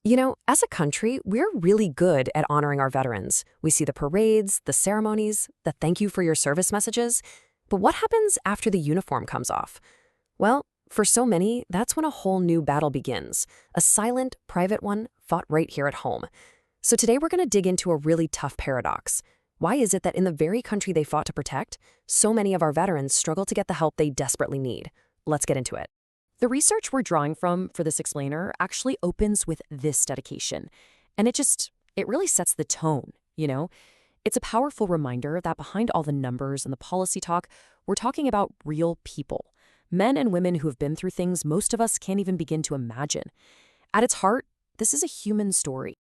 As a country, we're really good at honoring our veterans. We see the parades, the ceremonies, the thank you for your service messages. But what happens after the uniform comes off? Well, for so many, that's when a whole new battle begins, a silent, private one fought right here at home. So today we're going to dig into a really tough paradox. Why is it that in the very country they fought to protect, so many of our veterans struggle to get the help they desperately need? Let's get into it. The research we're drawing from for this explainer actually opens with this dedication. And it really sets the tone. It's a powerful reminder that behind all the numbers and the policy talk, we're talking about real people. Men and women who have been through things most of us can't even begin to imagine. At its heart, this is a human story.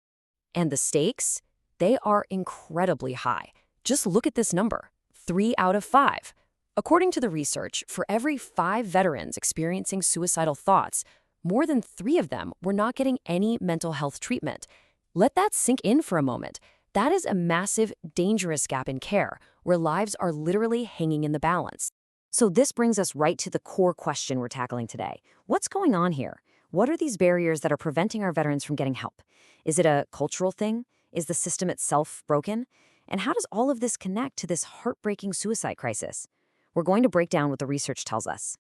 And the stakes, they are incredibly high. Just look at this number, 3 out of 5. According to the research, for every 5 veterans experiencing suicidal thoughts, more than 3 of them were not getting any mental health treatment. Let that sink in for a moment. That is a massive, dangerous gap in care, where lives are literally hanging in the balance. So this brings us right to the core question we're tackling today. What's going on here? What are these barriers that are preventing our veterans from getting help? Is it a cultural thing? Is the system itself broken? And how does all of this connect to this heartbreaking suicide crisis? We're going to break down what the research tells us.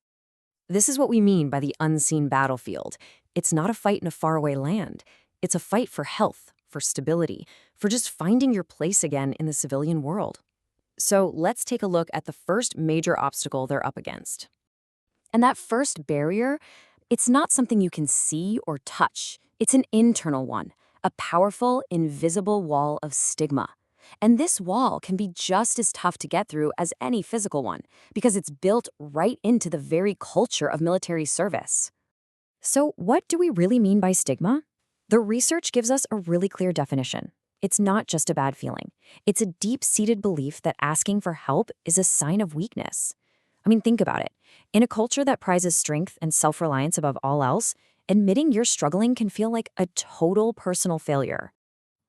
This is what we mean by the unseen battlefield. It's not a fight in a faraway land. It's a fight for health, for stability, for just finding your place again in the civilian world. So let's take a look at the first major obstacle they're up against. And that first barrier, it's not something you can see or touch. It's an internal one, a powerful, invisible wall of stigma. And this wall can be just as tough to get through as any physical one, because it's built right into the very culture of military service. So what do we really mean by stigma? The research gives us a really clear definition. It's not just a bad feeling. It's a deep-seated belief that asking for help is a sign of weakness. I mean, think about it. In a culture that prizes strength and self-reliance above all else, admitting you're struggling can feel like a total personal failure.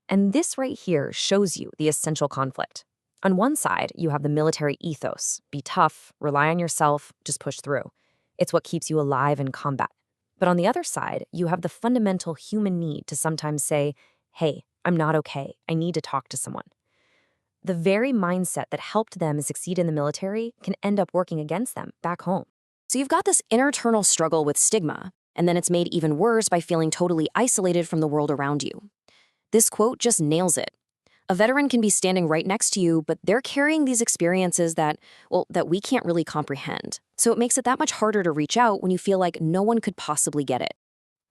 And this right here shows you the essential conflict. On one side, you have the military ethos. Be tough, rely on yourself, just push through. It's what keeps you alive in combat. But on the other side, you have the fundamental human need to sometimes say, hey, I'm not okay. I need to talk to someone. The very mindset that helped them succeed in the military can end up working against them back home. So you've got this internal struggle with stigma, and then it's made even worse by feeling totally isolated from the world around you. This quote just nails it. A veteran can be standing right next to you, but they're carrying these experiences that we can't really comprehend. So it makes it that much harder to reach out when you feel like no one could possibly get it.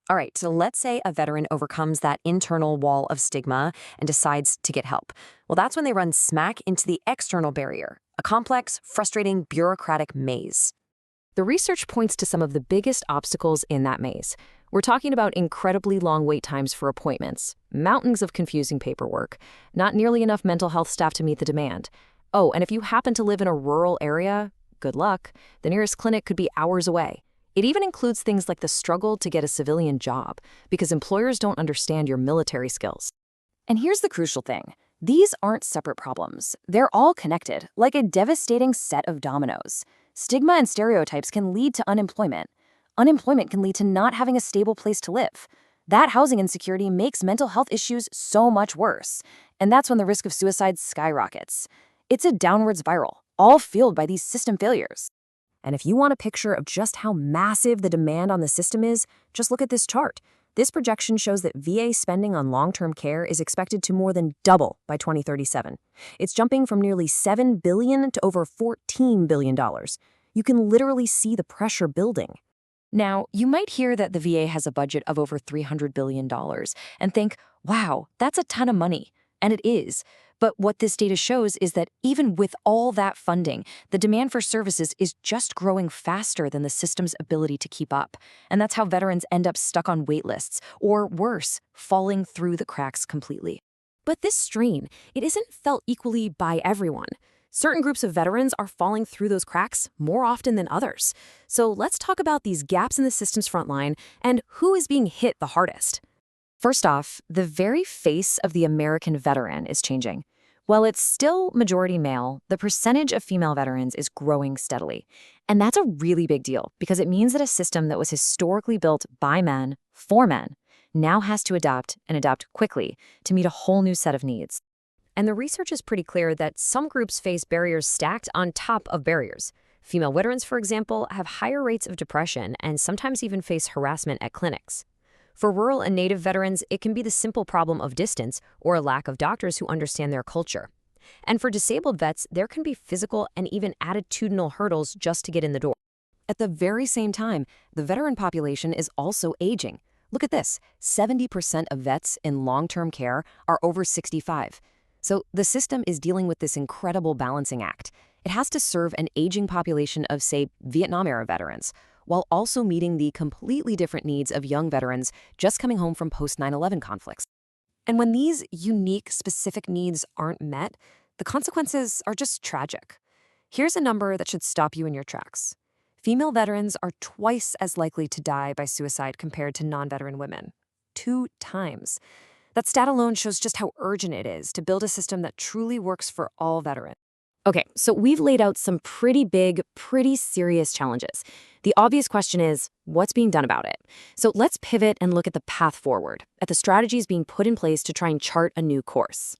All right, so let's say a veteran overcomes that internal wall of stigma and decides to get help. Well, that's when they run smack into the external barrier, a complex, frustrating, bureaucratic maze. The research points to some of the biggest obstacles in that maze. We're talking about incredibly long wait times for appointments, mountains of confusing paperwork, not nearly enough mental health staff to meet the demand. Oh, and if you happen to live in a rural area, good luck. The nearest clinic could be hours away. It even includes things like the struggle to get a civilian job, because employers don't understand your military skills. And here's the crucial thing. These aren't separate problems. They're all connected, like a devastating set of dominoes. Stigma and stereotypes can lead to unemployment. Unemployment can lead to not having a stable place to live. That housing insecurity makes mental health issues so much worse. And that's when the risk of suicide skyrockets. It's a downward spiral, all fueled by these system failures. And if you want a picture of just how massive the demand on the system is, just look at this chart. This projection shows that VA spending on long-term care is expected to more than double by 2037. It's jumping from nearly $7 billion to over $14 billion. You can literally see the pressure building. Now, you might hear that the VA has a budget of over $300 billion and think, wow, that's a ton of money. And it is. But what this data shows is that even with all that funding, the demand for services is just growing faster than the system's ability to keep up. And that's how veterans end up stuck on wait lists, or worse, falling through the cracks completely. But this strain, it isn't felt equally by everyone. Certain groups of veterans are falling through those cracks more often than others. So let's talk about these gaps in the system's front line and who is being hit the hardest. First off, the very face of the American veteran is changing. While it's still majority male, the percentage of female veterans is growing steadily. And that's a really big deal because it means that a system that was historically built by men, for men, now has to adapt and adapt quickly to meet a whole new set of needs. And the research is pretty clear that some groups face barriers stacked on top of barriers. Female veterans, for example, have higher rates of depression and sometimes even face harassment at clinics. For rural and native veterans, it can be the simple problem of distance or a lack of doctors who understand their culture. And for disabled vets, there can be physical and even attitudinal hurdles just to get in the door. At the very same time, the veteran population is also aging. Look at this, 70% of vets in long-term care are over 65. So the system is dealing with this incredible balancing act. It has to serve an aging population of, say, Vietnam-era veterans, while also meeting the completely different needs of young veterans just coming home from post-9/11 conflicts. And when these unique, specific needs aren't met, the consequences are just tragic. Here's a number that should stop you in your tracks. Female veterans are twice as likely to die by suicide compared to non-veteran women. 2 times. That stat alone shows just how urgent it is to build a system that truly works for all veterans. Okay, so we've laid out some pretty big, pretty serious challenges. The obvious question is, what's being done about it? So let's pivot and look at the path forward, at the strategies being put in place to try and chart a new course.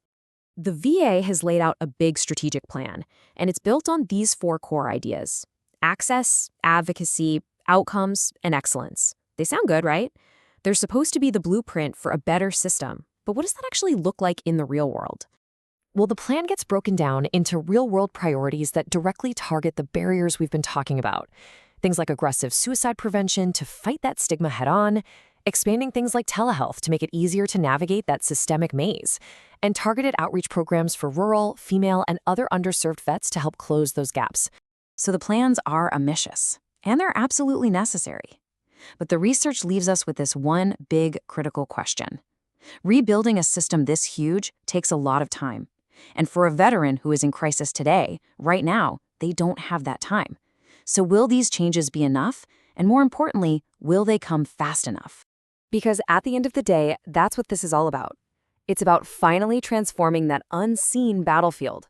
The VA has laid out a big strategic plan, and it's built on these 4 core ideas: access, advocacy, outcomes, and excellence. They sound good, right? They're supposed to be the blueprint for a better system. But what does that actually look like in the real world? Well, the plan gets broken down into real-world priorities that directly target the barriers we've been talking about. Things like aggressive suicide prevention to fight that stigma head-on, expanding things like telehealth to make it easier to navigate that systemic maze, and targeted outreach programs for rural, female, and other underserved vets to help close those gaps. So the plans are ambitious, and they're absolutely necessary. But the research leaves us with this one big critical question. Rebuilding a system this huge takes a lot of time. And for a veteran who is in crisis today, right now, they don't have that time. So will these changes be enough? And more importantly, will they come fast enough? Because at the end of the day, that's what this is all about. It's about finally transforming that unseen battlefield,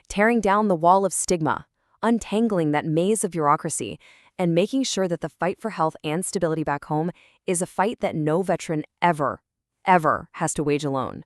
tearing down the wall of stigma, untangling that maze of bureaucracy, and making sure that the fight for health and stability back home is a fight that no veteran ever has to wage alone.